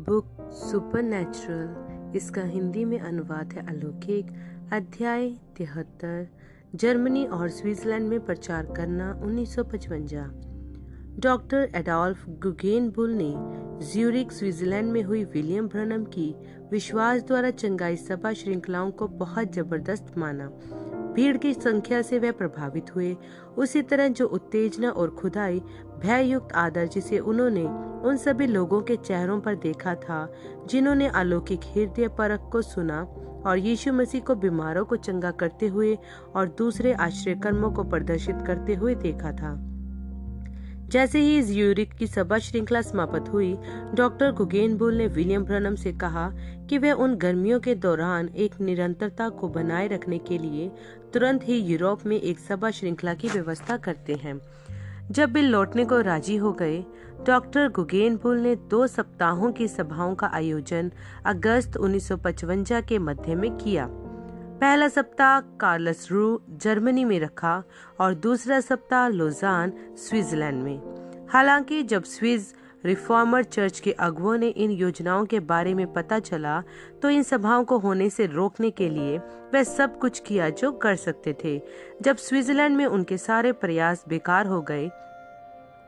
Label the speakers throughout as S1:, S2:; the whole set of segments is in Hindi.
S1: बुक सुपरनैचुरल, इसका हिंदी में अनुवाद है अलौकिक। अध्याय 73। जर्मनी और स्विट्जरलैंड में प्रचार करना 1955। डॉक्टर एडोल्फ गुगेनबुल ने ज्यूरिख स्विट्जरलैंड में हुई विलियम ब्रनम की विश्वास द्वारा चंगाई सभा श्रृंखलाओं को बहुत जबरदस्त माना। भीड़ की संख्या से वह प्रभावित हुए। उसी तरह जो उत्तेजना और खुदाई भययुक्त आदर जिसे उन्होंने उन सभी लोगों के चेहरों पर देखा था जिन्होंने अलौकिक हृदय परख को सुना और यीशु मसीह को बीमारों को चंगा करते हुए और दूसरे आश्चर्य कर्मों को प्रदर्शित करते हुए देखा था। जैसे ही ज्यूरिख की सभा श्रृंखला समाप्त हुई, डॉक्टर गुगेनबुल ने विलियम ब्रनम से कहा कि वे उन गर्मियों के दौरान एक निरंतरता को बनाए रखने के लिए तुरंत ही यूरोप में एक सभा श्रृंखला की व्यवस्था करते हैं। जब बिल लौटने को राजी हो गए, डॉक्टर गुगेनबुल ने 2 सप्ताहों की सभाओं का आयोजन अगस्त 1955 के मध्य में किया। पहला सप्ताह कार्लसरू जर्मनी में रखा और दूसरा सप्ताह लोजान स्विट्जरलैंड में। हालांकि जब स्विस रिफॉर्मर चर्च के अगुओं ने इन योजनाओं के बारे में पता चला तो इन सभाओं को होने से रोकने के लिए वे सब कुछ किया जो कर सकते थे। जब स्विट्जरलैंड में उनके सारे प्रयास बेकार हो गए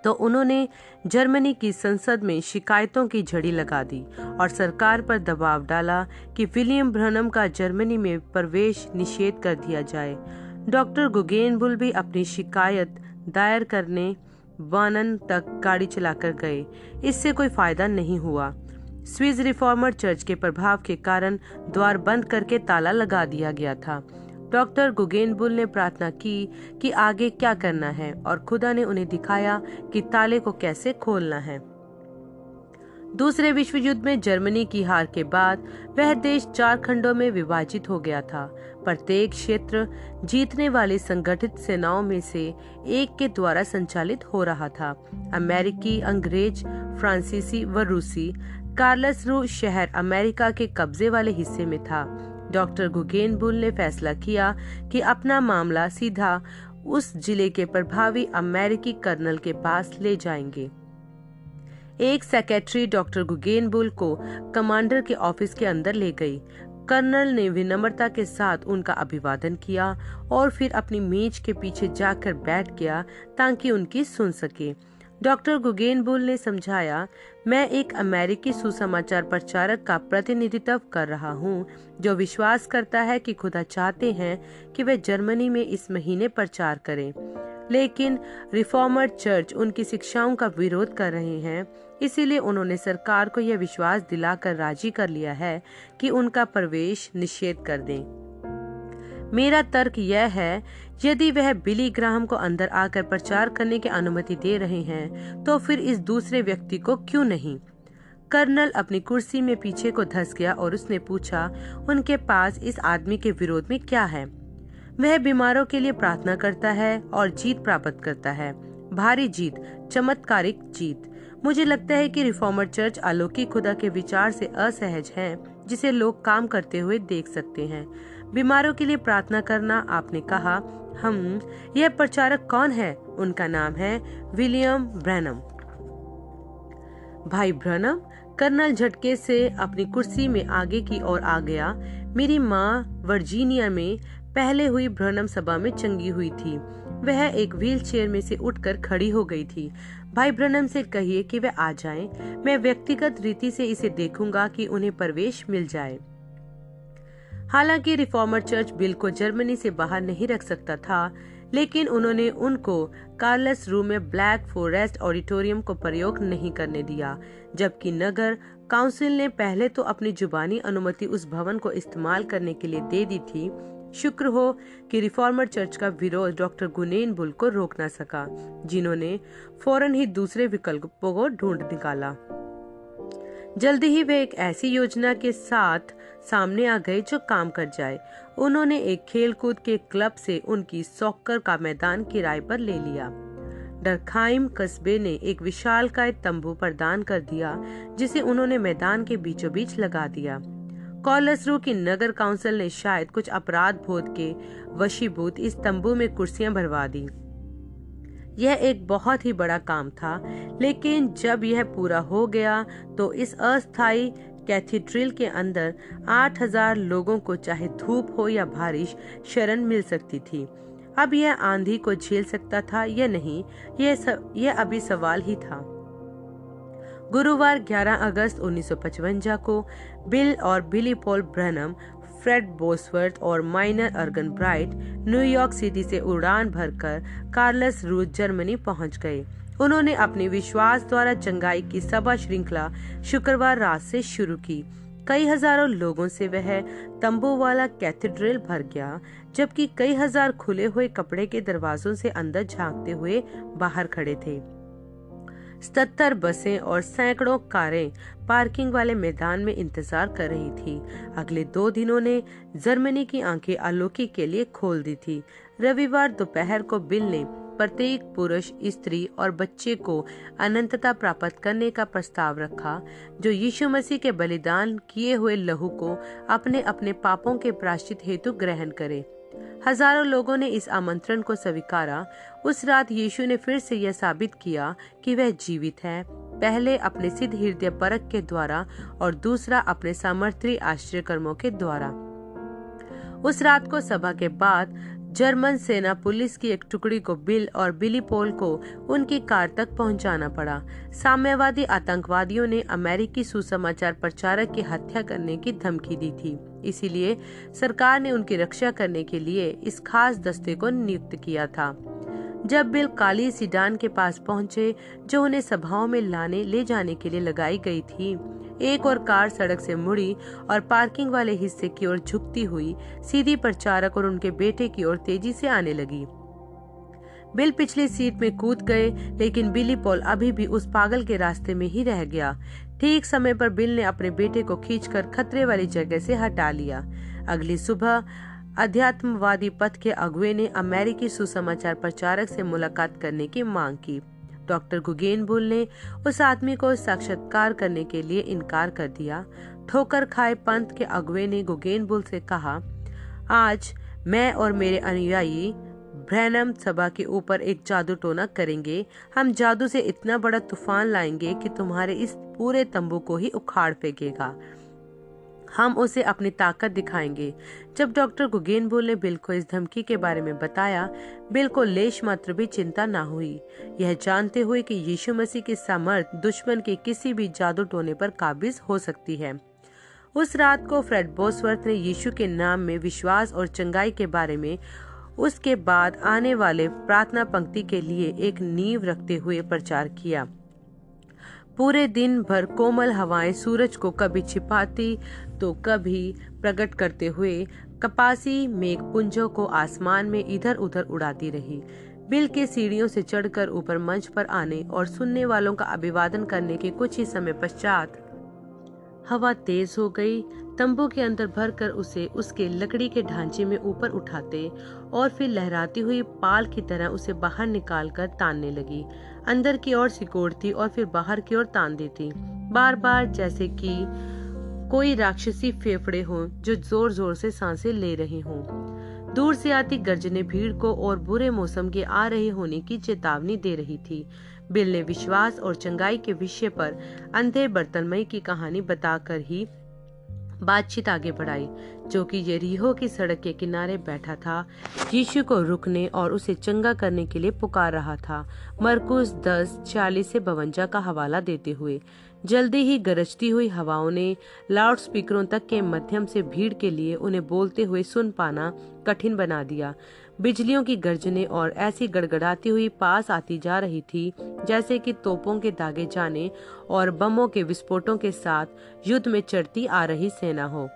S1: तो उन्होंने जर्मनी की संसद में शिकायतों की झड़ी लगा दी और सरकार पर दबाव डाला कि विलियम ब्रनम का जर्मनी में प्रवेश निषेध कर दिया जाए। डॉक्टर गुगेनबुल भी अपनी शिकायत दायर करने वानन तक गाड़ी चलाकर गए। इससे कोई फायदा नहीं हुआ। स्विस रिफॉर्मर चर्च के प्रभाव के कारण द्वार बंद करके ताला लगा दिया गया था। डॉक्टर गुगेनबुल ने प्रार्थना की कि आगे क्या करना है और खुदा ने उन्हें दिखाया कि ताले को कैसे खोलना है। दूसरे विश्व युद्ध में जर्मनी की हार के बाद वह देश 4 खंडों में विभाजित हो गया था। प्रत्येक क्षेत्र जीतने वाली संगठित सेनाओं में से एक के द्वारा संचालित हो रहा था। अमेरिकी, अंग्रेज, फ्रांसीसी व रूसी। कार्लसरू शहर अमेरिका के कब्जे वाले हिस्से में था। डॉक्टर गुगेनबुल ने फैसला किया कि अपना मामला सीधा उस जिले के प्रभावी अमेरिकी कर्नल के पास ले जाएंगे। एक सेक्रेटरी डॉक्टर गुगेनबुल को कमांडर के ऑफिस के अंदर ले गई। कर्नल ने विनम्रता के साथ उनका अभिवादन किया और फिर अपनी मेज के पीछे जाकर बैठ गया ताकि उनकी सुन सके। डॉक्टर गुगेनबुल ने समझाया, मैं एक अमेरिकी सुसमाचार प्रचारक का प्रतिनिधित्व कर रहा हूँ जो विश्वास करता है कि खुदा चाहते हैं कि वे जर्मनी में इस महीने प्रचार करें, लेकिन रिफॉर्मर चर्च उनकी शिक्षाओं का विरोध कर रहे हैं। इसीलिए उन्होंने सरकार को यह विश्वास दिलाकर राजी कर लिया है कि उनका प्रवेश निषेध कर दें। मेरा तर्क यह है, यदि वह बिली ग्राहम को अंदर आकर प्रचार करने की अनुमति दे रहे हैं तो फिर इस दूसरे व्यक्ति को क्यों नहीं। कर्नल अपनी कुर्सी में पीछे को धंस गया और उसने पूछा, उनके पास इस आदमी के विरोध में क्या है? वह बीमारों के लिए प्रार्थना करता है और जीत प्राप्त करता है, भारी जीत, चमत्कारिक जीत। मुझे लगता है कि रिफॉर्मर चर्च अलौकिक खुदा के विचार से असहज है जिसे लोग काम करते हुए देख सकते हैं। बीमारों के लिए प्रार्थना करना, आपने कहा। यह प्रचारक कौन है? उनका नाम है विलियम ब्रनम। भाई ब्रनम? कर्नल झटके से अपनी कुर्सी में आगे की ओर आ गया। मेरी माँ वर्जीनिया में पहले हुई ब्रनम सभा में चंगी हुई थी। वह एक व्हील चेयर में से उठकर खड़ी हो गई थी। भाई ब्रनम से कहिए कि वे आ जाएं। मैं व्यक्तिगत रीति से इसे देखूंगा कि उन्हें प्रवेश मिल जाए। हालांकि रिफॉर्मर चर्च बिल को जर्मनी से बाहर नहीं रख सकता था, लेकिन उन्होंने उनको कार्लसरू में ब्लैक फॉरेस्ट ऑडिटोरियम को प्रयोग नहीं करने दिया, जबकि नगर काउंसिल ने पहले तो अपनी जुबानी अनुमति उस भवन को इस्तेमाल करने के लिए दे दी थी। शुक्र हो कि रिफॉर्मर चर्च का विरोध डॉक्टर गुगेनबुल को रोक न सका, जिन्होंने फौरन ही दूसरे विकल्पों को ढूंढ निकाला। जल्दी ही वे एक ऐसी योजना के साथ सामने आ गए जो काम कर जाए। उन्होंने एक खेलकूद के क्लब से उनकी सॉकर का मैदान किराए पर ले लिया। डरखाइम कस्बे ने एक विशालकाय तंबू प्रदान कर दिया जिसे उन्होंने मैदान के बीचों बीच लगा दिया। कार्लसरू की नगर काउंसिल ने शायद कुछ अपराध बोध के वशीभूत इस तंबू में कुर्सियां भरवा दी। यह एक बहुत ही बड़ा काम था, लेकिन जब यह पूरा हो गया तो इस अस्थायी कैथीड्रल के अंदर 8,000 लोगों को चाहे धूप हो या बारिश शरण मिल सकती थी। अब यह आंधी को झेल सकता था या नहीं, यह अभी सवाल ही था। गुरुवार 11 अगस्त 1955 को बिल और Billy Paul Branham, Fred Bosworth और Miner Arganbright New York city से उड़ान भरकर कार्लस रूज जर्मनी पहुंच गए। उन्होंने अपने विश्वास द्वारा चंगाई की सभा श्रृंखला शुक्रवार रात से शुरू की। कई हजारों लोगों से वह तंबू वाला कैथेड्रल भर गया, जबकि कई हजार खुले हुए कपड़े के दरवाजों से अंदर झांकते हुए बाहर खड़े थे। 77 बसें और सैकड़ों कारें पार्किंग वाले मैदान में इंतजार कर रही थी। अगले 2 दिनों ने जर्मनी की आंखें अलौकिक के लिए खोल दी थी। रविवार दोपहर को बिल ने प्रत्येक पुरुष, स्त्री और बच्चे को अनंतता प्राप्त करने का प्रस्ताव रखा, जो यीशु मसीह के बलिदान किए हुए लहू को अपने अपने पापों के प्रायश्चित हेतु ग्रहण करे। हजारों लोगों ने इस आमंत्रण को स्वीकारा। उस रात यीशु ने फिर से यह साबित किया कि वह जीवित है, पहले अपने सिद्ध हृदय परख के द्वारा और दूसरा अपने सामर्थ्य आश्चर्य कर्मों के द्वारा। उस रात को सभा के बाद जर्मन सेना पुलिस की एक टुकड़ी को बिल और बिली पॉल को उनकी कार तक पहुंचाना पड़ा। साम्यवादी आतंकवादियों ने अमेरिकी सुसमाचार प्रचारक की हत्या करने की धमकी दी थी, इसीलिए सरकार ने उनकी रक्षा करने के लिए इस खास दस्ते को नियुक्त किया था। जब बिल काली सीडान के पास पहुंचे, जो उन्हें सभाओं में ले जाने के लिए लगाई गई थी, एक और कार सड़क से मुड़ी और पार्किंग वाले हिस्से की ओर झुकती हुई सीधी प्रचारक और उनके बेटे की ओर तेजी से आने लगी। बिल पिछली सीट में कूद गए, लेकिन बिली पॉल अभी भी उस पागल के रास्ते में ही रह गया। ठीक समय पर बिल ने अपने बेटे को खींचकर खतरे वाली जगह से हटा लिया। अगली सुबह अध्यात्मवादी पथ के अगुवे ने अमेरिकी सुसमाचार प्रचारक से मुलाकात करने की मांग की। डॉक्टर गुगेनबुल ने उस आदमी को साक्षात्कार करने के लिए इनकार कर दिया। ठोकर खाए पंथ के अगुवे ने गुगेनबुल से कहा, आज मैं और मेरे अनुयायी ब्रैनम सभा के ऊपर एक जादू टोना करेंगे। हम जादू से इतना बड़ा तूफान लाएंगे कि तुम्हारे इस पूरे तंबू को ही उखाड़ फेंकेगा। हम उसे अपनी ताकत दिखाएंगे। जब डॉक्टर गुगेनबुल ने बिल को इस धमकी के बारे में बताया, बिल को लेश मात्र भी चिंता न हुई, यह जानते हुए कि यीशु मसीह की सामर्थ दुश्मन के किसी भी जादू टोने पर काबिज हो सकती है। उस रात को फ्रेड बोसवर्थ ने यीशु के नाम में विश्वास और चंगाई के बारे में उसके बाद आने वाले प्रार्थना पंक्ति के लिए एक नींव रखते हुए प्रचार किया। पूरे दिन भर कोमल हवाएं सूरज को कभी छिपाती तो कभी प्रकट करते हुए कपासी मेघपुंजों को आसमान में इधर उधर उड़ाती रही। बिल के सीढ़ियों से चढ़कर ऊपर मंच पर आने और सुनने वालों का अभिवादन करने के कुछ ही समय पश्चात हवा तेज हो गई। तंबू के अंदर भरकर उसे उसके लकड़ी के ढांचे में ऊपर उठाते और फिर लहराती हुई पाल की तरह उसे बाहर निकालकर तानने लगी। अंदर की ओर सिकोड़ती और फिर बाहर की ओर तान देती, बार बार, जैसे कि कोई राक्षसी फेफड़े हों जो जोर जोर से सांसें ले रही हों। दूर से आती गर्जने भीड़ को और बुरे मौसम के आ रहे होने की चेतावनी दे रही थी। बिल ने विश्वास और चंगाई के विषय पर अंधे बर्तलमई की कहानी बताकर ही बातचीत आगे बढ़ाई, जो कि यरीहो की सड़क के किनारे बैठा था, यीशु को रुकने और उसे चंगा करने के लिए पुकार रहा था। मरकुस 10:40 से 52 का हवाला देते हुए जल्दी ही गरजती हुई हवाओं ने लाउड स्पीकरों तक के माध्यम से भीड़ के लिए उन्हें बोलते हुए सुन पाना कठिन बना दिया। बिजलियों की गर्जने और ऐसी गड़गड़ाती हुई पास आती जा रही थी जैसे कि तोपों के दागे जाने और बमों के विस्फोटों के साथ युद्ध में चढ़ती आ रही सेना हो।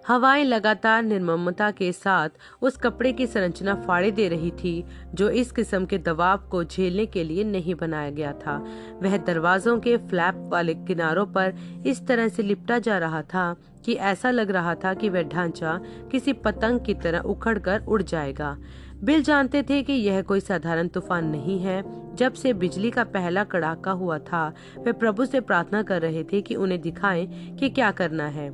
S1: हवाएं लगातार निर्ममता के साथ उस कपड़े की संरचना फाड़े दे रही थी जो इस किस्म के दबाव को झेलने के लिए नहीं बनाया गया था। वह दरवाजों के फ्लैप वाले किनारों पर इस तरह से लिपटा जा रहा था कि ऐसा लग रहा था कि वह ढांचा किसी पतंग की तरह उखड़कर उड़ जाएगा। बिल जानते थे कि यह कोई साधारण तूफान नहीं है। जब से बिजली का पहला कड़ाका हुआ था, वे प्रभु से प्रार्थना कर रहे थे कि उन्हें दिखाएं कि क्या करना है।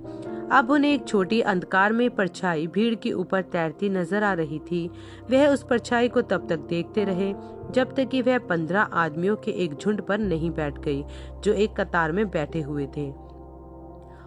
S1: अब उन्हें एक छोटी अंधकार में परछाई भीड़ के ऊपर तैरती नजर आ रही थी। वह उस परछाई को तब तक देखते रहे जब तक कि वह 15 आदमियों के एक झुंड पर नहीं बैठ गई जो एक कतार में बैठे हुए थे।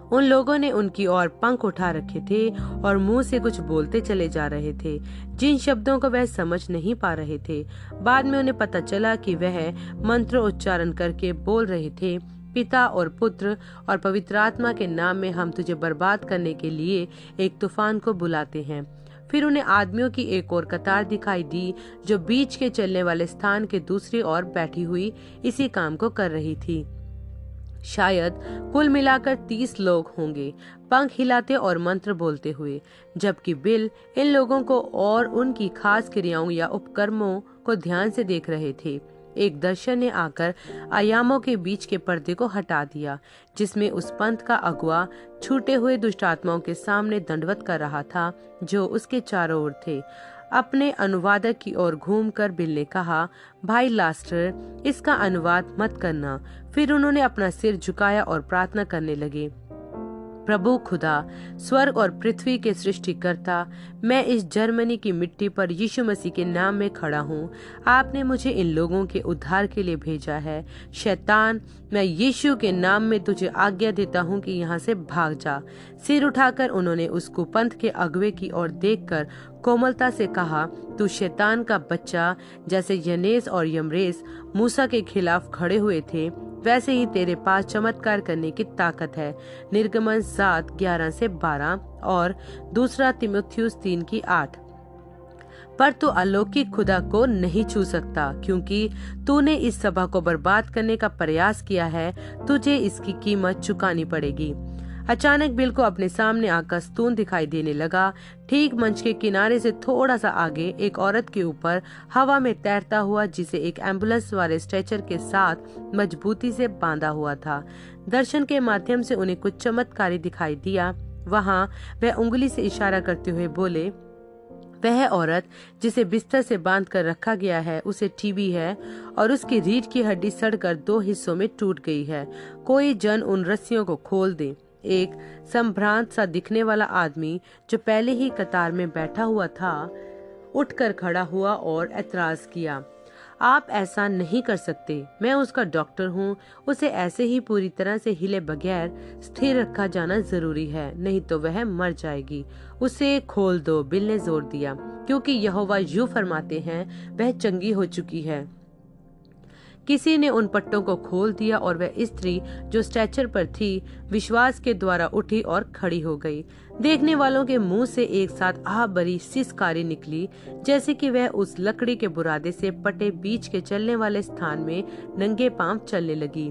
S1: उन लोगों ने उनकी ओर पंख उठा रखे थे और मुंह से कुछ बोलते चले जा रहे थे जिन शब्दों को वह समझ नहीं पा रहे थे। बाद में उन्हें पता चला कि वह मंत्र उच्चारण करके बोल रहे थे, पिता और पुत्र और पवित्र आत्मा के नाम में हम तुझे बर्बाद करने के लिए एक तूफान को बुलाते हैं। फिर उन्हें आदमियों की एक और कतार दिखाई दी जो बीच के चलने वाले स्थान के दूसरी ओर बैठी हुई इसी काम को कर रही थी। शायद कुल मिलाकर 30 लोग होंगे, पंख हिलाते और मंत्र बोलते हुए, जबकि बिल इन लोगों को और उनकी खास क्रियाओं या उपक्रमों को ध्यान से देख रहे थे। एक दर्शन ने आकर आयामों के बीच के पर्दे को हटा दिया जिसमें उस पंथ का अगुआ छूटे हुए दुष्ट आत्माओं के सामने दंडवत कर रहा था जो उसके चारों ओर थे। अपने अनुवादक की ओर घूमकर बिल ने कहा, भाई लास्टर, इसका अनुवाद मत करना। फिर उन्होंने अपना सिर झुकाया और प्रार्थना करने लगे। प्रभु खुदा, स्वर्ग और पृथ्वी के सृष्टिकर्ता, मैं इस जर्मनी की मिट्टी पर यीशु मसीह के नाम में खड़ा हूँ। आपने मुझे इन लोगों के उद्धार के लिए भेजा है। शैतान, मैं यीशु के नाम में तुझे आज्ञा देता हूँ कि यहाँ से भाग जा। सिर उठाकर उन्होंने उस कुपंथ के अगुवे की ओर देखकर कोमलता से कहा, तू शैतान का बच्चा। जैसे यनेस और यमरेस मूसा के खिलाफ खड़े हुए थे वैसे ही तेरे पास चमत्कार करने की ताकत है। निर्गमन 7:11-12 और 2 तीमुथियुस 3:8। पर तू अलौकिक खुदा को नहीं छू सकता क्योंकि तूने इस सभा को बर्बाद करने का प्रयास किया है। तुझे इसकी कीमत चुकानी पड़ेगी। अचानक बिल को अपने सामने आकाशतून दिखाई देने लगा। ठीक मंच के किनारे से थोड़ा सा आगे एक औरत के ऊपर हवा में तैरता हुआ जिसे एक एम्बुलेंस वाले स्ट्रेचर के साथ मजबूती से बांधा हुआ था। दर्शन के माध्यम से उन्हें कुछ चमत्कारी दिखाई दिया। वहाँ वह उंगली से इशारा करते हुए बोले, वह औरत जिसे बिस्तर से बांध कर रखा गया है उसे टीबी है और उसकी रीढ़ की हड्डी सड़कर 2 हिस्सों में टूट गई है। कोई जन उन रस्सियों को खोल दे। एक संभ्रांत सा दिखने वाला आदमी जो पहले ही कतार में बैठा हुआ था उठकर खड़ा हुआ और ऐतराज किया, आप ऐसा नहीं कर सकते। मैं उसका डॉक्टर हूँ। उसे ऐसे ही पूरी तरह से हिले बगैर स्थिर रखा जाना जरूरी है, नहीं तो वह मर जाएगी। उसे खोल दो, बिल ने जोर दिया, क्योंकि यहोवा यूं फरमाते हैं, वह चंगी हो चुकी है। किसी ने उन पट्टों को खोल दिया और वह स्त्री जो स्ट्रेचर पर थी विश्वास के द्वारा उठी और खड़ी हो गई। देखने वालों के मुंह से एक साथ आह भरी सिसकारी निकली जैसे कि वह उस लकड़ी के बुरादे से पटे बीच के चलने वाले स्थान में नंगे पांव चलने लगी।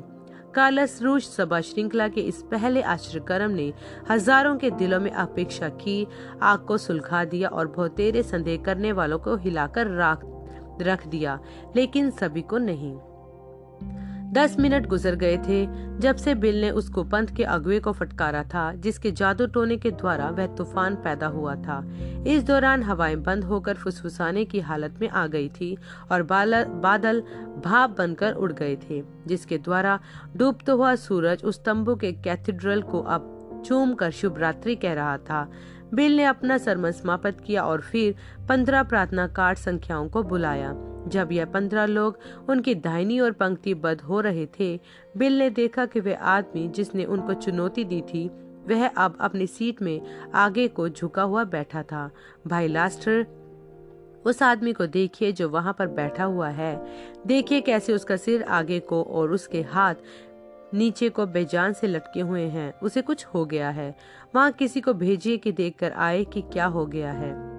S1: कार्लसरूस सभा श्रृंखला के इस पहले आश्चर्यक्रम ने हजारों के दिलों में अपेक्षा की आग को सुलगा दिया और बहुतेरे संदेह करने वालों को हिलाकर रख दिया, लेकिन सभी को नहीं। 10 मिनट गुजर गए थे जब से बिल ने उस कुपंथ के अगुवे को फटकारा था जिसके जादू टोने के द्वारा वह तूफान पैदा हुआ था। इस दौरान हवाएं बंद होकर फुसफुसाने की हालत में आ गई थी और बादल भाप बनकर उड़ गए थे जिसके द्वारा डूबता हुआ सूरज उस तंबू के कैथेड्रल को अब चूम कर शुभ रात्रि कह रहा था। बिल ने अपना सरमन समाप्त किया और फिर 15 प्रार्थना कार्ड संख्याओं को बुलाया। जब यह 15 लोग उनकी दाहिनी ओर पंक्तिबद्ध हो रहे थे, बिल ने देखा कि वह आदमी जिसने उनको चुनौती दी थी वह अब अपनी सीट में आगे को झुका हुआ बैठा था। भाई लास्टर, उस आदमी को देखिए जो वहाँ पर बैठा हुआ है। देखिए कैसे उसका सिर आगे को और उसके हाथ नीचे को बेजान से लटके हुए हैं। उसे कुछ हो गया है। वहाँ किसी को भेजिए कि देखकर आए कि क्या हो गया है।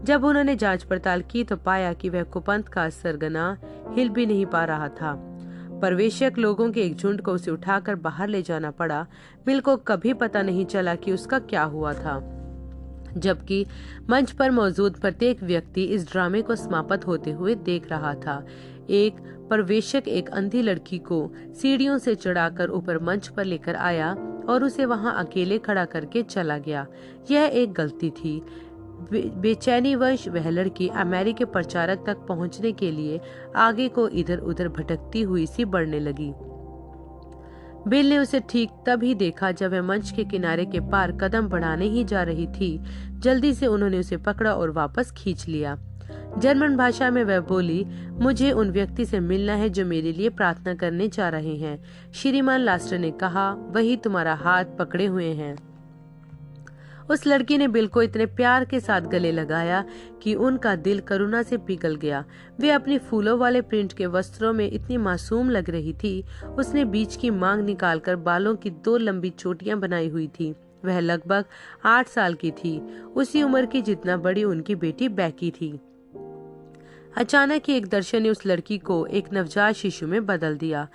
S1: जब उन्होंने जांच पड़ताल की तो पाया कि वह कुपंथ का सरगना हिल भी नहीं पा रहा था। परवेशक लोगों के एक झुंड को उसे उठाकर बाहर ले जाना पड़ा। बिल को कभी पता नहीं चला कि उसका क्या हुआ था, जबकि मंच पर मौजूद प्रत्येक व्यक्ति इस ड्रामे को समाप्त होते हुए देख रहा था। एक परवेशक एक अंधी लड़की को सीढ़ियों से चढ़ाकर ऊपर मंच पर लेकर आया और उसे वहां अकेले खड़ा करके चला गया। यह एक गलती थी। बेचैनीवश वह लड़की अमेरिकी प्रचारक तक पहुंचने के लिए आगे को इधर उधर भटकती हुई सी बढ़ने लगी। बिल ने उसे ठीक तभी देखा जब वह मंच के किनारे के पार कदम बढ़ाने ही जा रही थी। जल्दी से उन्होंने उसे पकड़ा और वापस खींच लिया। जर्मन भाषा में वह बोली, मुझे उन व्यक्ति से मिलना है जो मेरे लिए प्रार्थना करने जा रहे हैं। श्रीमान लास्टर ने कहा, वही तुम्हारा हाथ पकड़े हुए हैं। उस लड़की ने बिल को इतने प्यार के साथ गले लगाया कि उनका दिल करुणा से पिघल गया। वे अपनी फूलों वाले प्रिंट के वस्त्रों में इतनी मासूम लग रही थी। उसने बीच की मांग निकालकर बालों की 2 लंबी चोटियां बनाई हुई थी। वह लगभग 8 साल की थी, उसी उम्र की जितना बड़ी उनकी बेटी बैकी थी। अचानक ही एक दर्शन ने उस लड़की को एक नवजात शिशु में बदल दिया।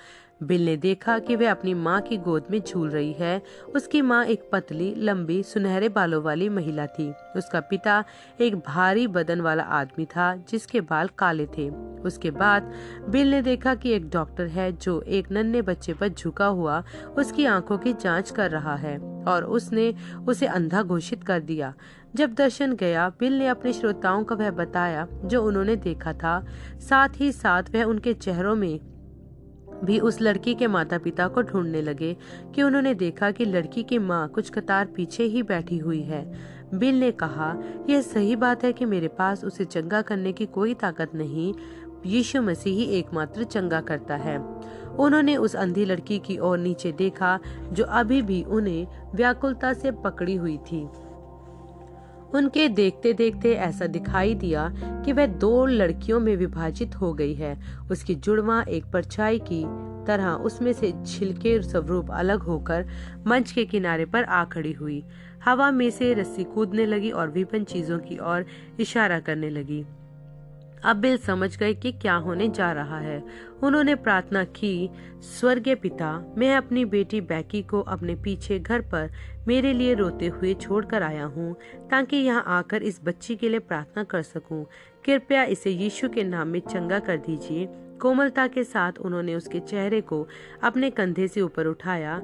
S1: बिल ने देखा कि वह अपनी माँ की गोद में झूल रही है। उसकी माँ एक पतली, लंबी, सुनहरे बालों वाली महिला थी। उसका पिता एक भारी बदन वाला आदमी था जिसके बाल काले थे। उसके बाद बिल ने देखा कि एक डॉक्टर है जो एक नन्हे बच्चे पर झुका हुआ उसकी आंखों की जांच कर रहा है और उसने उसे अंधा घोषित कर दिया। जब दर्शन गया, बिल ने अपने श्रोताओं को वह बताया जो उन्होंने देखा था। साथ ही साथ वह उनके चेहरों में भी उस लड़की के माता पिता को ढूंढने लगे कि उन्होंने देखा कि लड़की की माँ कुछ कतार पीछे ही बैठी हुई है। बिल ने कहा, यह सही बात है कि मेरे पास उसे चंगा करने की कोई ताकत नहीं, यीशु मसीह ही एकमात्र चंगा करता है। उन्होंने उस अंधी लड़की की ओर नीचे देखा जो अभी भी उन्हें व्याकुलता से पकड़ी हुई थी। उनके देखते देखते ऐसा दिखाई दिया कि वह 2 लड़कियों में विभाजित हो गई है। उसकी जुड़वां एक परछाई की तरह उसमें से छिलके स्वरूप अलग होकर मंच के किनारे पर आ खड़ी हुई। हवा में से रस्सी कूदने लगी और विभिन्न चीजों की ओर इशारा करने लगी। अब बिल समझ गए कि क्या होने जा रहा है। उन्होंने प्रार्थना की, स्वर्गीय पिता, मैं अपनी बेटी बैकी को अपने पीछे घर पर मेरे लिए रोते हुए छोड़कर आया हूँ ताकि यहाँ आकर इस बच्ची के लिए प्रार्थना कर सकूं। कृपया इसे यीशु के नाम में चंगा कर दीजिए। कोमलता के साथ उन्होंने उसके चेहरे को अपने कंधे से ऊपर उठाया।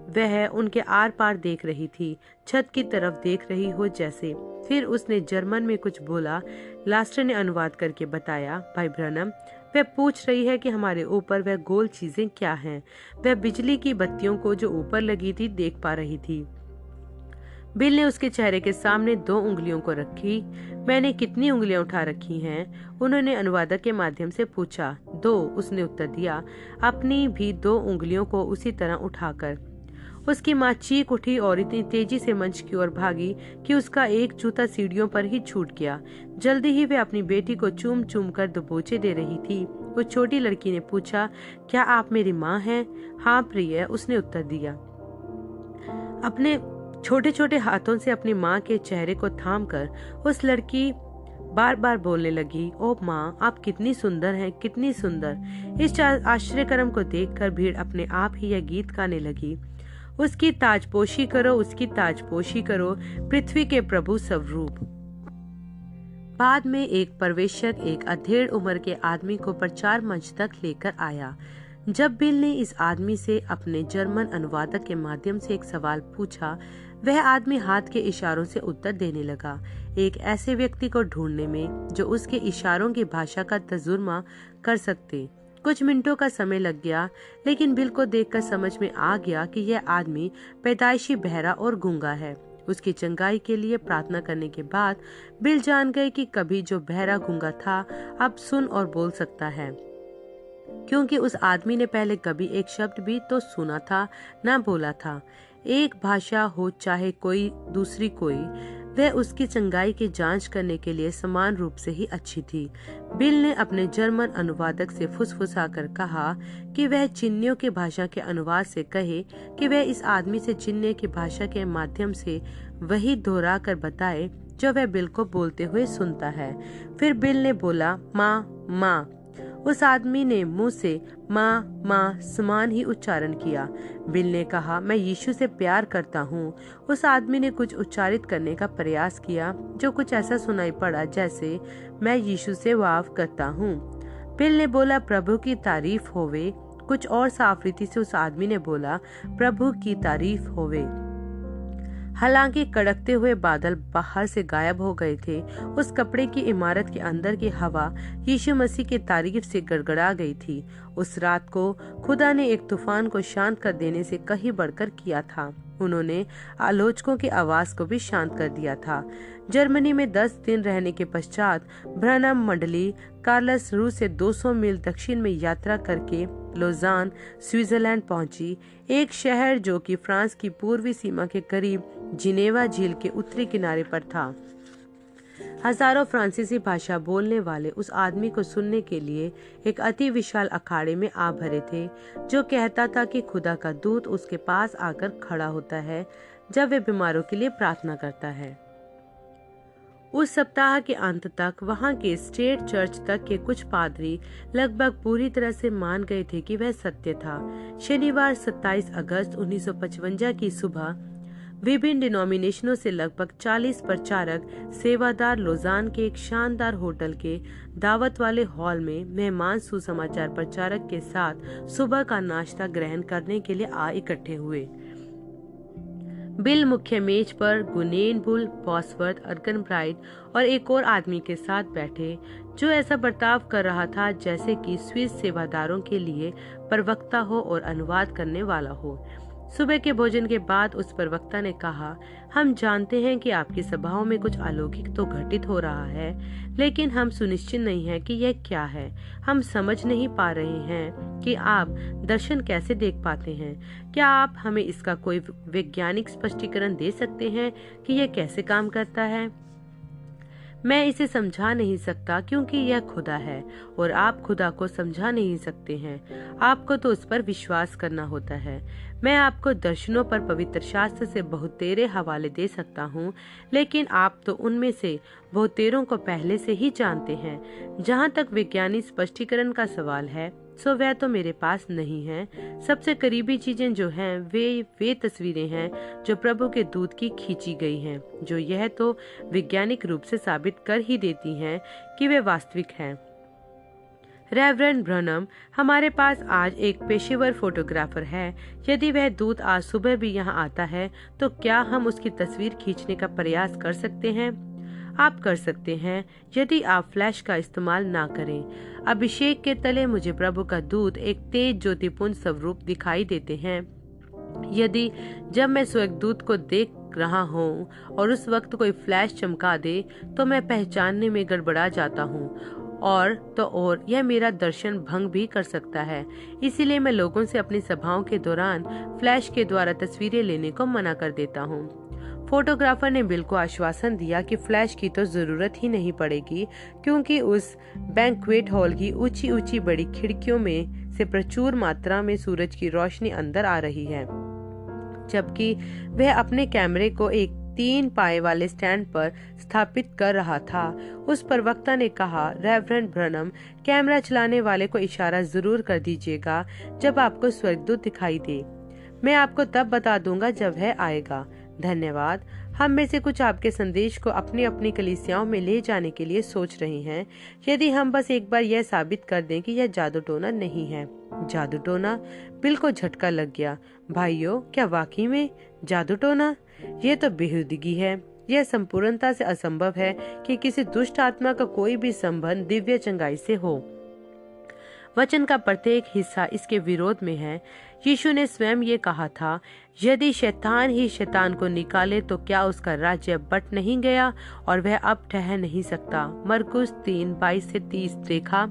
S1: वह उनके आर पार देख रही थी, छत की तरफ देख रही हो जैसे। फिर उसने जर्मन में कुछ बोला। लास्टर ने अनुवाद करके बताया, भाई ब्रनम, वह पूछ रही है कि हमारे ऊपर वह गोल चीजें क्या हैं। वह बिजली की बत्तियों को जो ऊपर लगी थी देख पा रही थी। बिल ने उसके चेहरे के सामने 2 उंगलियों को रखी। मैंने कितनी उंगलियां उठा रखी हैं? उन्होंने अनुवादक के माध्यम से पूछा। 2, उसने उत्तर दिया, अपनी भी 2 उंगलियों को उसी तरह उठाकर। उसकी माँ चीख उठी और इतनी तेजी से मंच की ओर भागी कि उसका एक जूता सीढ़ियों पर ही छूट गया। जल्दी ही वे अपनी बेटी को चूम चूम कर दबोचे दे रही थी। उस छोटी लड़की ने पूछा, क्या आप मेरी माँ हैं? हाँ प्रिय, उसने उत्तर दिया। अपने छोटे छोटे हाथों से अपनी माँ के चेहरे को थामकर उस लड़की बार बार बोलने लगी, ओ माँ, आप कितनी सुंदर हैं, कितनी सुंदर। इस आश्चर्यक्रम को देखकर भीड़ अपने आप ही यह गीत गाने लगी, उसकी ताजपोशी करो, उसकी ताजपोशी करो, पृथ्वी के प्रभु स्वरूप। बाद में एक पर्यवेक्षक एक अधेड़ उम्र के आदमी को प्रचार मंच तक लेकर आया। जब बिल ने इस आदमी से अपने जर्मन अनुवादक के माध्यम से एक सवाल पूछा, वह आदमी हाथ के इशारों से उत्तर देने लगा, एक ऐसे व्यक्ति को ढूंढने में जो उसके इशारों की भाषा का तर्जुमा कर सकते। कुछ मिनटों का समय लग गया, लेकिन बिल को देखकर समझ में आ गया कि यह आदमी पैदाइशी बहरा और गूंगा है। उसकी चंगाई के लिए प्रार्थना करने के बाद बिल जान गए कि कभी जो बहरा गूंगा था अब सुन और बोल सकता है, क्योंकि उस आदमी ने पहले कभी एक शब्द भी तो सुना था न बोला था। एक भाषा हो चाहे कोई दूसरी कोई, वह उसकी चंगाई की जांच करने के लिए समान रूप से ही अच्छी थी। बिल ने अपने जर्मन अनुवादक से फुसफुसाकर कहा कि वह चिन्हों की भाषा के अनुवाद से कहे कि वह इस आदमी से चिन्ह की भाषा के माध्यम से वही दोहरा कर बताए जो वह बिल को बोलते हुए सुनता है। फिर बिल ने बोला, माँ माँ। उस आदमी ने मुंह से माँ माँ समान ही उच्चारण किया। बिल ने कहा, मैं यीशु से प्यार करता हूँ। उस आदमी ने कुछ उच्चारित करने का प्रयास किया जो कुछ ऐसा सुनाई पड़ा जैसे मैं यीशु से वाव करता हूँ। बिल ने बोला, प्रभु की तारीफ होवे। कुछ और साफ रीति से उस आदमी ने बोला, प्रभु की तारीफ होवे। हालांकि कड़कते हुए बादल बाहर से गायब हो गए थे, उस कपड़े की इमारत के अंदर की हवा यीशु मसीह की तारीफ से गड़गड़ा गई थी। उस रात को खुदा ने एक तूफान को शांत कर देने से कहीं बढ़कर किया था। उन्होंने आलोचकों की आवाज को भी शांत कर दिया था। जर्मनी में 10 दिन रहने के पश्चात ब्रनम मंडली कार्लस रूस से 200 मील दक्षिण में यात्रा करके लोजान स्विट्जरलैंड पहुंची, एक शहर जो कि फ्रांस की पूर्वी सीमा के करीब जिनेवा झील के उत्तरी किनारे पर था। हजारों फ्रांसीसी भाषा बोलने वाले उस आदमी को सुनने के लिए एक अति विशाल अखाड़े में आ भरे थे, जो कहता था कि खुदा का दूत उसके पास आकर खड़ा होता है जब वे बीमारों के लिए प्रार्थना करता है। उस सप्ताह के अंत तक वहां के स्टेट चर्च तक के कुछ पादरी लगभग पूरी तरह से मान गए थे कि वह सत्य था। शनिवार 27 अगस्त 1955 की सुबह विभिन्न डिनोमिनेशनों से लगभग 40 प्रचारक सेवादार लोजान के एक शानदार होटल के दावत वाले हॉल में मेहमान सुसमाचार प्रचारक के साथ सुबह का नाश्ता ग्रहण करने के लिए आ इकट्ठे हुए। बिल मुख्य मेज पर गुनेन बुल, बॉसवर्थ, अर्कनब्राइट और एक और आदमी के साथ बैठे, जो ऐसा बर्ताव कर रहा था जैसे कि स्विस सेवादारों के लिए प्रवक्ता हो और अनुवाद करने वाला हो। सुबह के भोजन के बाद उस प्रवक्ता ने कहा, हम जानते हैं कि आपकी सभाओं में कुछ अलौकिक तो घटित हो रहा है, लेकिन हम सुनिश्चित नहीं हैं कि यह क्या है। हम समझ नहीं पा रहे हैं कि आप दर्शन कैसे देख पाते हैं। क्या आप हमें इसका कोई वैज्ञानिक स्पष्टीकरण दे सकते हैं कि यह कैसे काम करता है? मैं इसे समझा नहीं सकता क्योंकि यह खुदा है और आप खुदा को समझा नहीं सकते हैं। आपको तो उस पर विश्वास करना होता है। मैं आपको दर्शनों पर पवित्र शास्त्र से बहुतेरे हवाले दे सकता हूँ, लेकिन आप तो उनमें से बहुतेरों को पहले से ही जानते हैं। जहाँ तक वैज्ञानिक स्पष्टीकरण का सवाल है, सो वह तो मेरे पास नहीं है। सबसे करीबी चीजें जो हैं वे तस्वीरें हैं जो प्रभु के दूत की खींची गई हैं, जो यह तो वैज्ञानिक रूप से साबित कर ही देती हैं कि वे वास्तविक हैं। रेवरेंड ब्रनम, हमारे पास आज एक पेशेवर फोटोग्राफर है। यदि वह दूत आज सुबह भी यहाँ आता है तो क्या हम उसकी तस्वीर खींचने का प्रयास कर सकते हैं? आप कर सकते हैं, यदि आप फ्लैश का इस्तेमाल ना करें। अभिषेक के तले मुझे प्रभु का दूत एक तेज ज्योतिपुंज स्वरूप दिखाई देते हैं। यदि जब मैं स्वर्गदूत को देख रहा हूँ और उस वक्त कोई फ्लैश चमका दे तो मैं पहचानने में गड़बड़ा जाता हूँ और यह मेरा दर्शन भंग भी कर सकता है। इसीलिए मैं लोगों से अपनी सभाओं के दौरान फ्लैश के द्वारा तस्वीरें लेने को मना कर देता हूँ। फोटोग्राफर ने बिल को आश्वासन दिया कि फ्लैश की तो जरूरत ही नहीं पड़ेगी, क्योंकि उस बैंक्वेट हॉल की ऊंची ऊंची बड़ी खिड़कियों में से प्रचुर मात्रा में सूरज की रोशनी अंदर आ रही है। जबकि वह अपने कैमरे को एक 3 पाए वाले स्टैंड पर स्थापित कर रहा था, उस प्रवक्ता ने कहा, रेवरेंड ब्रनम, कैमरा चलाने वाले को इशारा जरूर कर दीजिएगा जब आपको स्वर्गदूत दिखाई दे। मैं आपको तब बता दूंगा जब वह आएगा। धन्यवाद। हम में से कुछ आपके संदेश को अपनी अपनी कलीसियाओं में ले जाने के लिए सोच रहे हैं, यदि हम बस एक बार यह साबित कर दें कि यह जादू टोना नहीं है। जादू टोना? बिल को झटका लग गया। भाइयों, क्या वाकई में जादू टोना? यह तो बेहुदगी है। यह संपूर्णता से असंभव है कि किसी दुष्ट आत्मा का कोई भी संबंध दिव्य चंगाई से हो। वचन का प्रत्येक हिस्सा इसके विरोध में है। यीशु ने स्वयं ये कहा था, यदि शैतान ही शैतान को निकाले तो क्या उसका राज्य बट नहीं गया और वह अब ठहर नहीं सकता। मरकुस 3:22-30 देखा।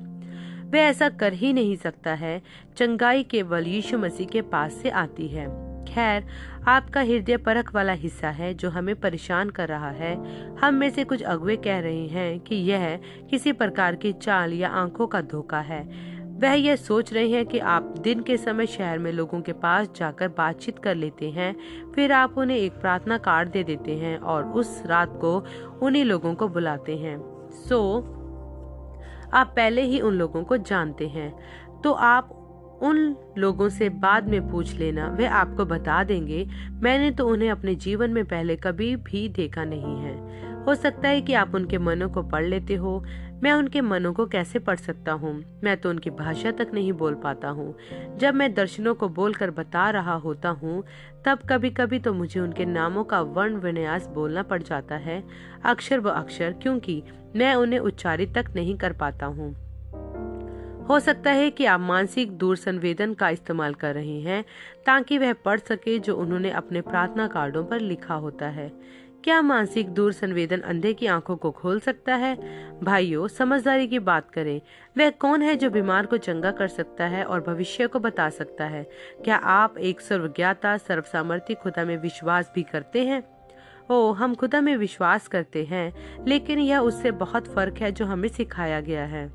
S1: वह ऐसा कर ही नहीं सकता है। चंगाई केवल यीशु मसीह के पास से आती है। खैर, आपका हृदय परख वाला हिस्सा है जो हमें परेशान कर रहा है। हम में से कुछ अगुवे कह रहे हैं कि यह किसी प्रकार की चाल या आंखों का धोखा है। वह यह सोच रहे हैं कि आप दिन के समय शहर में लोगों के पास जाकर बातचीत कर लेते हैं, फिर आप उन्हें एक प्रार्थना कार्ड दे देते हैं और उस रात को उन्हीं लोगों को बुलाते हैं। सो आप पहले ही उन लोगों को जानते हैं, तो आप उन लोगों से बाद में पूछ लेना, वे आपको बता देंगे। मैंने तो उन्हें अपने जीवन में पहले कभी भी देखा नहीं है। हो सकता है कि आप उनके मनों को पढ़ लेते हो। मैं उनके मनों को कैसे पढ़ सकता हूँ? मैं तो उनकी भाषा तक नहीं बोल पाता हूँ। जब मैं दर्शनों को बोलकर बता रहा होता हूँ, तब कभी कभी तो मुझे उनके नामों का वर्ण विन्यास बोलना पड़ जाता है, अक्षर व अक्षर, क्योंकि मैं उन्हें उच्चारित तक नहीं कर पाता हूँ। हो सकता है कि आप मानसिक दूर संवेदन का इस्तेमाल कर रहे हैं ताकि वह पढ़ सके जो उन्होंने अपने प्रार्थना कार्डों पर लिखा होता है। क्या मानसिक दूर संवेदन अंधे की आंखों को खोल सकता है? भाइयों, समझदारी की बात करें। वह कौन है जो बीमार को चंगा कर सकता है और भविष्य को बता सकता है? क्या आप एक सर्वज्ञाता सर्वसामर्थ्य खुदा में विश्वास भी करते हैं? ओ, हम खुदा में विश्वास करते हैं, लेकिन यह उससे बहुत फर्क है जो हमें सिखाया गया है।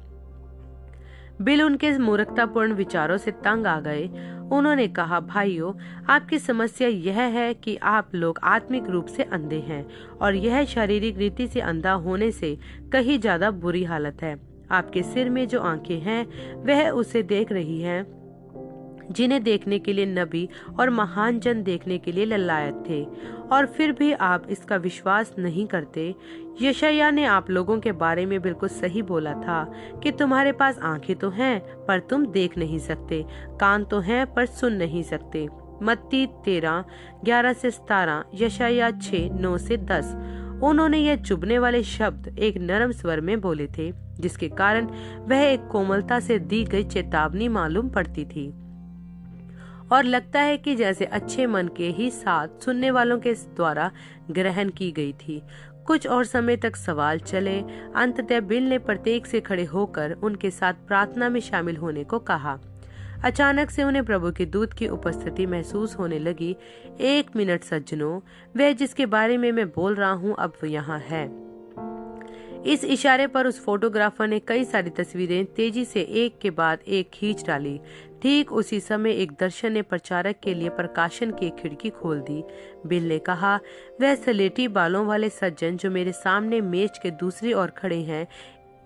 S1: बिल उनके मूर्खतापूर्ण विचारों से तंग आ गए। उन्होंने कहा, भाइयों, आपकी समस्या यह है कि आप लोग आत्मिक रूप से अंधे हैं और यह शारीरिक रीति से अंधा होने से कहीं ज्यादा बुरी हालत है। आपके सिर में जो आंखें हैं वह उसे देख रही हैं जिन्हें देखने के लिए नबी और महान जन देखने के लिए ललायत थे, और फिर भी आप इसका विश्वास नहीं करते। यशायाह ने आप लोगों के बारे में बिल्कुल सही बोला था कि तुम्हारे पास आंखें तो हैं पर तुम देख नहीं सकते, कान तो हैं पर सुन नहीं सकते। मत्ती 13:11-17, यशायाह 6:9-10। उन्होंने यह चुभने वाले शब्द एक नरम स्वर में बोले थे, जिसके कारण वह एक कोमलता से दी गई चेतावनी मालूम पड़ती थी, और लगता है कि जैसे अच्छे मन के ही साथ सुनने वालों के द्वारा ग्रहण की गई थी। कुछ और समय तक सवाल चले। अंततः बिल ने प्रत्येक से खड़े होकर उनके साथ प्रार्थना में शामिल होने को कहा। अचानक से उन्हें प्रभु के दूत की उपस्थिति महसूस होने लगी। 1 मिनट सज्जनों, वह जिसके बारे में मैं बोल रहा हूँ अब यहाँ है। इस इशारे पर उस फोटोग्राफर ने कई सारी तस्वीरें तेजी से एक के बाद एक खींच डाली। ठीक उसी समय एक दर्शन ने प्रचारक के लिए प्रकाशन की खिड़की खोल दी। बिल ने कहा, वह सलेटी बालों वाले सज्जन जो मेरे सामने मेज के दूसरी ओर खड़े हैं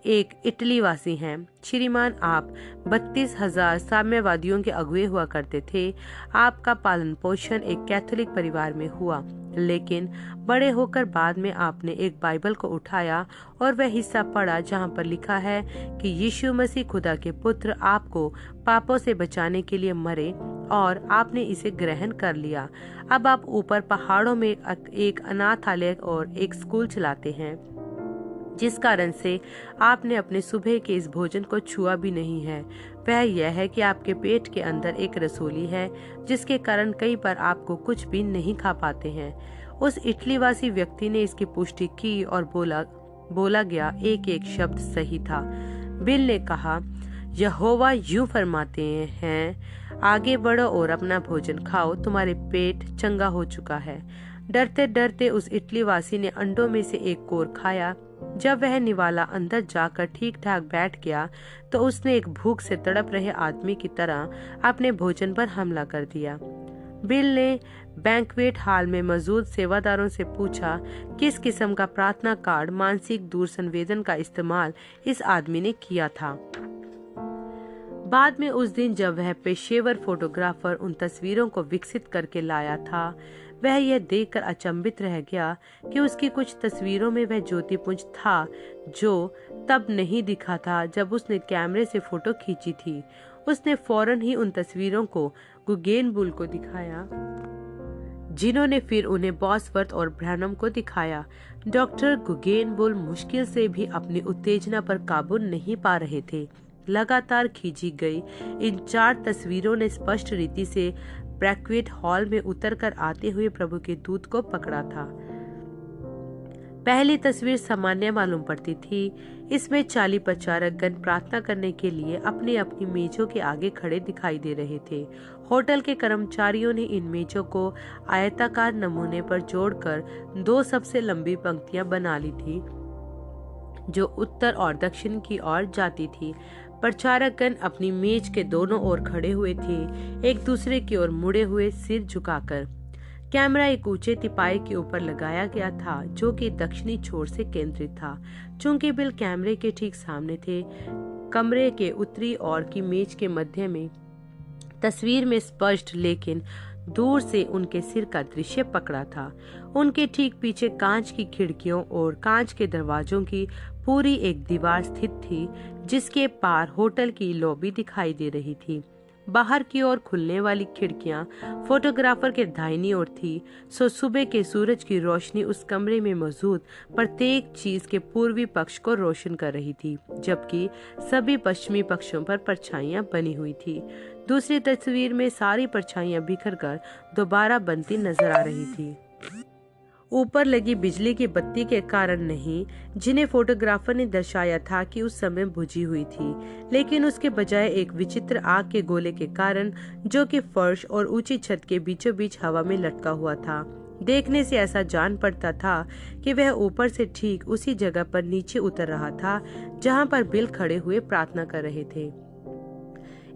S1: एक इटली वासी हैं। श्रीमान, आप 32,000 साम्यवादियों के अगुए हुआ करते थे। आपका पालन पोषण एक कैथोलिक परिवार में हुआ, लेकिन बड़े होकर बाद में आपने एक बाइबल को उठाया और वह हिस्सा पढ़ा जहां पर लिखा है कि यीशु मसीह खुदा के पुत्र आपको पापों से बचाने के लिए मरे, और आपने इसे ग्रहण कर लिया। अब आप ऊपर पहाड़ों में एक अनाथालय और एक स्कूल चलाते हैं, जिस कारण से आपने अपने सुबह के इस भोजन को छुआ भी नहीं है। वह यह है कि आपके पेट के अंदर एक रसोली है, जिसके कारण कई बार आपको कुछ भी नहीं खा पाते हैं। उस इटलीवासी व्यक्ति ने इसकी पुष्टि की और बोला गया एक एक शब्द सही था। बिल ने कहा, यहोवा यूं फरमाते हैं, आगे बढ़ो और अपना भोजन खाओ, तुम्हारे पेट चंगा हो चुका है। डरते डरते उस इटलीवासी ने अंडों में से एक कोर खाया। जब वह निवाला अंदर जाकर ठीक ठाक बैठ गया तो उसने एक भूख से तड़प रहे आदमी की तरह अपने भोजन पर हमला कर दिया। बिल ने बैंक्वेट हॉल में मौजूद सेवादारों से पूछा, किस किस्म का प्रार्थना कार्ड मानसिक दूर संवेदन का इस्तेमाल इस आदमी ने किया था। बाद में उस दिन जब वह पेशेवर फोटोग्राफर उन तस्वीरों को विकसित करके लाया था, वह यह देखकर अचंभित रह गया कि उसकी कुछ तस्वीरों में वह ज्योतिपुंज था जो तब नहीं दिखा था जब उसने कैमरे से फोटो खींची थी। उसने फौरन ही उन तस्वीरों को गुगेनबुल को दिखाया, जिन्होंने फिर उन्हें बॉसवर्थ और ब्रैनम को दिखाया। डॉक्टर गुगेनबुल मुश्किल से भी अपनी उत्तेजना पर काबू नहीं पा रहे थे। लगातार खींची गई इन 4 तस्वीरों ने स्पष्ट रीति से बैंक्वेट हॉल में उतरकर आते हुए प्रभु के दूत को पकड़ा था। पहली तस्वीर सामान्य मालूम पड़ती थी। इसमें 40 प्रचारकगण प्रार्थना करने के लिए अपनी अपनी मेजों के आगे खड़े दिखाई दे रहे थे। होटल के कर्मचारियों ने इन मेजों को आयताकार नमूने पर जोड़कर 2 सबसे लंबी पंक्तियां बना ली थी, जो उत्तर और दक्षिण की ओर जाती थी। प्रचारकगण अपनी मेज के दोनों ओर खड़े हुए थे, एक दूसरे की ओर मुड़े हुए सिर झुकाकर। कैमरा एक ऊंचे तिपाई के ऊपर लगाया गया था, जो कि दक्षिणी छोर से केंद्रित था। चूंकि बिल कैमरे के ठीक सामने थे, कमरे के उत्तरी ओर की मेज के मध्य में तस्वीर में स्पष्ट लेकिन दूर से उनके सिर का दृश्य पकड़ा था। उनके ठीक पीछे कांच की खिड़कियों और कांच के दरवाजों की पूरी एक दीवार स्थित थी, जिसके पार होटल की लॉबी दिखाई दे रही थी। बाहर की ओर खुलने वाली खिड़कियां फोटोग्राफर के दाहिनी ओर थी, सो सुबह के सूरज की रोशनी उस कमरे में मौजूद प्रत्येक चीज के पूर्वी पक्ष को रोशन कर रही थी, जबकि सभी पश्चिमी पक्षों पर परछाइयां बनी हुई थी। दूसरी तस्वीर में सारी परछाइयां बिखरकर दोबारा बनती नजर आ रही थी, ऊपर लगी बिजली की बत्ती के कारण नहीं, जिन्हें फोटोग्राफर ने दर्शाया था कि उस समय बुझी हुई थी, लेकिन उसके बजाय एक विचित्र आग के गोले के कारण, जो कि फर्श और ऊंची छत के बीचों बीच हवा में लटका हुआ था। देखने से ऐसा जान पड़ता था कि वह ऊपर से ठीक उसी जगह पर नीचे उतर रहा था जहां पर बिल खड़े हुए प्रार्थना कर रहे थे।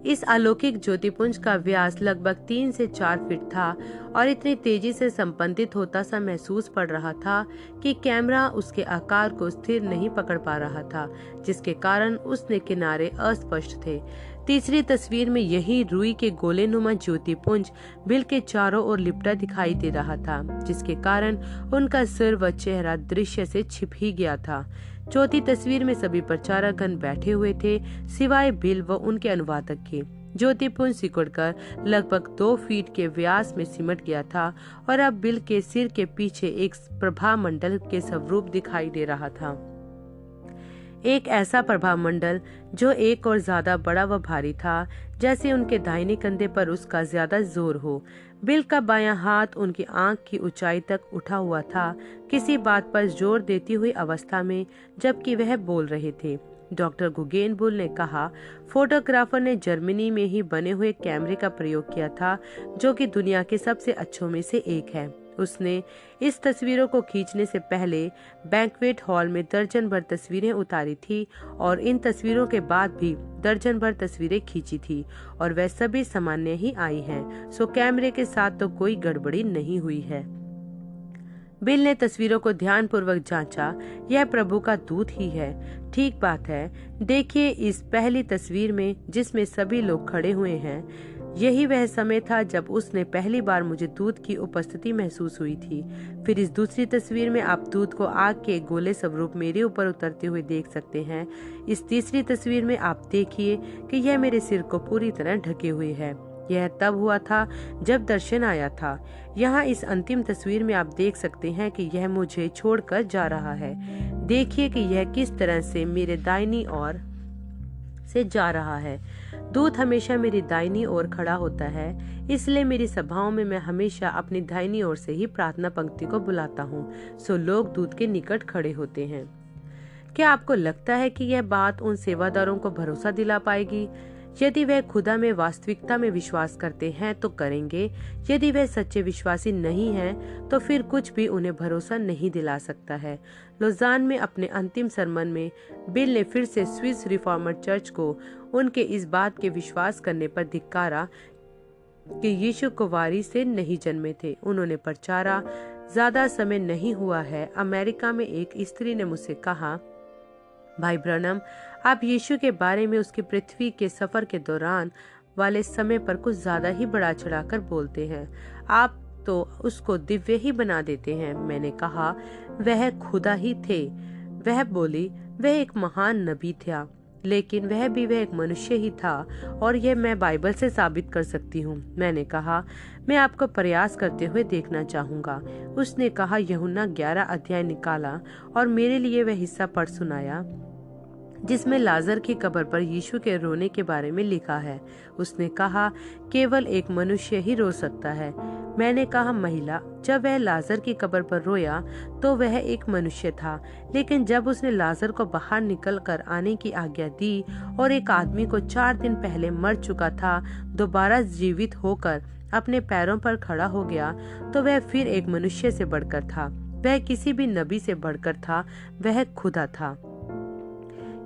S1: इस अलौकिक ज्योतिपुंज का व्यास लगभग 3 से 4 फीट था और इतनी तेजी से संपंदित होता सा महसूस पड़ रहा था कि कैमरा उसके आकार को स्थिर नहीं पकड़ पा रहा था, जिसके कारण उसके किनारे अस्पष्ट थे। तीसरी तस्वीर में यही रुई के गोलेनुमा ज्योतिपुंज बिल के चारों ओर लिपटा दिखाई दे रहा था, जिसके कारण उनका सिर व चेहरा दृश्य से छिप ही गया था। चौथी तस्वीर में सभी प्रचारकगण बैठे हुए थे, सिवाय बिल व उनके अनुवादक के। ज्योतिपुंज सिकुड़कर लगभग 2 फीट के व्यास में सिमट गया था और अब बिल के सिर के पीछे एक प्रभामंडल के स्वरूप दिखाई दे रहा था। एक ऐसा प्रभामंडल जो एक और ज्यादा बड़ा व भारी था, जैसे उनके दाहिने कंधे पर उसका ज्यादा जोर हो। बिल का बायां हाथ उनकी आंख की ऊंचाई तक उठा हुआ था, किसी बात पर जोर देती हुई अवस्था में, जबकि वह बोल रहे थे। डॉक्टर गुगेनबुल ने कहा, फोटोग्राफर ने जर्मनी में ही बने हुए कैमरे का प्रयोग किया था, जो कि दुनिया के सबसे अच्छों में से एक है। उसने इस तस्वीरों को खींचने से पहले बैंक्वेट हॉल में दर्जन भर तस्वीरें उतारी थी और इन तस्वीरों के बाद भी दर्जन भर तस्वीरें खींची थी और वह सभी सामान्य ही आई हैं, सो कैमरे के साथ तो कोई गड़बड़ी नहीं हुई है। बिल ने तस्वीरों को ध्यानपूर्वक जांचा। यह प्रभु का दूत ही है। ठीक बात है। देखिए इस पहली तस्वीर में जिसमें सभी लोग खड़े हुए हैं, यही वह समय था जब उसने पहली बार मुझे दूत की उपस्थिति महसूस हुई थी। फिर इस दूसरी तस्वीर में आप दूत को आग के गोले स्वरूप मेरे ऊपर उतरते हुए देख सकते हैं। इस तीसरी तस्वीर में आप देखिए कि यह मेरे सिर को पूरी तरह ढके हुए है। यह तब हुआ था जब दर्शन आया था। यहाँ इस अंतिम तस्वीर में आप देख सकते हैं कि यह मुझे छोड़कर जा रहा है। देखिए कि यह किस तरह से मेरे दाहिनी ओर से जा रहा है। दूत हमेशा मेरी दाहिनी ओर खड़ा होता है, इसलिए मेरी सभाओं में मैं हमेशा अपनी दाहिनी ओर से ही प्रार्थना पंक्ति को बुलाता हूँ, सो लोग दूत के निकट खड़े होते हैं। क्या आपको लगता है कि यह बात उन सेवादारों को भरोसा दिला पाएगी? यदि वह खुदा में वास्तविकता में विश्वास करते हैं तो करेंगे। यदि वह सच्चे विश्वासी नहीं हैं, तो फिर कुछ भी उन्हें भरोसा नहीं दिला सकता है। लोजान में अपने अंतिम सरमन में बिल ने फिर से स्विस रिफॉर्मर चर्च को उनके इस बात के विश्वास करने पर धिक्कारा कि यीशु कुंवारी से नहीं जन्मे थे। उन्होंने प्रचारा, ज्यादा समय नहीं हुआ है, अमेरिका में एक स्त्री ने मुझसे कहा, भाई ब्रनम, आप यीशु के बारे में उसके पृथ्वी के सफर के दौरान वाले समय पर कुछ ज्यादा ही बढ़ा चढ़ाकर बोलते हैं। आप तो उसको दिव्य ही बना देते हैं। मैंने कहा, वह खुदा ही थे। वह बोली, वह एक महान नबी था, लेकिन वह एक मनुष्य ही था और यह मैं बाइबल से साबित कर सकती हूँ। मैंने कहा, मैं आपको प्रयास करते हुए देखना चाहूंगा। उसने कहा, यूहन्ना 11 अध्याय निकाला और मेरे लिए वह हिस्सा पढ़ सुनाया जिसमें लाजर की कब्र पर यीशु के रोने के बारे में लिखा है। उसने कहा, केवल एक मनुष्य ही रो सकता है। मैंने कहा, महिला, जब वह लाजर की कब्र पर रोया तो वह एक मनुष्य था, लेकिन जब उसने लाजर को बाहर निकल कर आने की आज्ञा दी और एक आदमी को 4 दिन पहले मर चुका था दोबारा जीवित होकर अपने पैरों पर खड़ा हो गया, तो वह फिर एक मनुष्य से बढ़कर था। वह किसी भी नबी से बढ़कर था। वह खुदा था।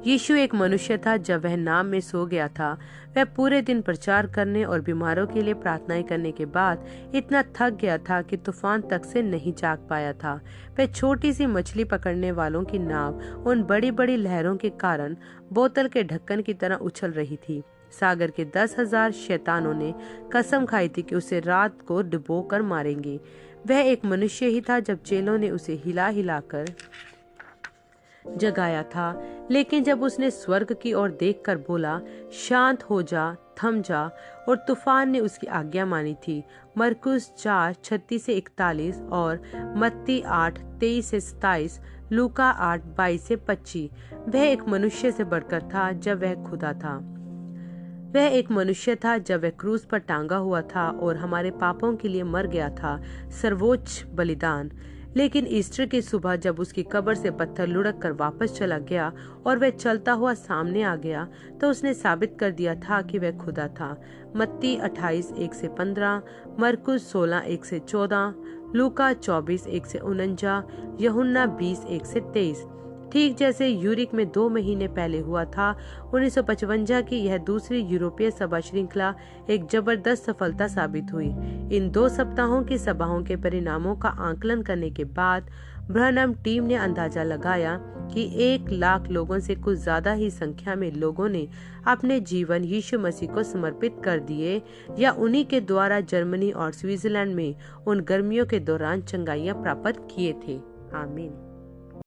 S1: यीशु एक मनुष्य था। जब वह नाम में सो गया था, वह पूरे दिन प्रचार करने और बीमारों के लिए प्रार्थनाएं करने के बाद इतना थक गया था कि तूफान तक से नहीं जाग पाया था। वह छोटी सी मछली पकड़ने वालों की नाव उन बड़ी बड़ी लहरों के कारण बोतल के ढक्कन की तरह उछल रही थी। सागर के 10,000 शैतानों ने कसम खाई थी कि उसे रात को डुबो कर मारेंगे। वह एक मनुष्य ही था जब चेलों ने उसे हिला हिलाकर जगाया था, लेकिन जब उसने स्वर्ग की ओर देखकर बोला, शांत हो जा, थम जा, और तूफान ने उसकी आज्ञा मानी थी। मरकुस 4:36 से 41 और मत्ती 8:23 से 27, लूका 8:22 से 25। वह एक मनुष्य से बढ़कर था जब वह खुदा था। वह एक मनुष्य था जब वह क्रूस पर टांगा हुआ था और हमारे पापों के लिए मर गया था, सर्वोच्च बलिदान। लेकिन ईस्टर की सुबह जब उसकी कब्र से पत्थर लुढ़क कर वापस चला गया और वह चलता हुआ सामने आ गया, तो उसने साबित कर दिया था कि वह खुदा था। मत्ती 28:1 से 15, मरकुस 16:1 से 14, लूका 24:1 से 49, यूहन्ना 20:1 से 23। ठीक जैसे यूरिक में 2 महीने पहले हुआ था, 1955 की यह दूसरी यूरोपीय सभा श्रृंखला एक जबरदस्त सफलता साबित हुई। इन 2 सप्ताहों की सभाओं के परिणामों का आकलन करने के बाद ब्रहनम टीम ने अंदाजा लगाया कि 1,00,000 लोगों से कुछ ज्यादा ही संख्या में लोगों ने अपने जीवन यीशु मसीह को समर्पित कर दिए या उन्हीं के द्वारा जर्मनी और स्विट्जरलैंड में उन गर्मियों के दौरान चंगाइयां प्राप्त किए थे। आमीन।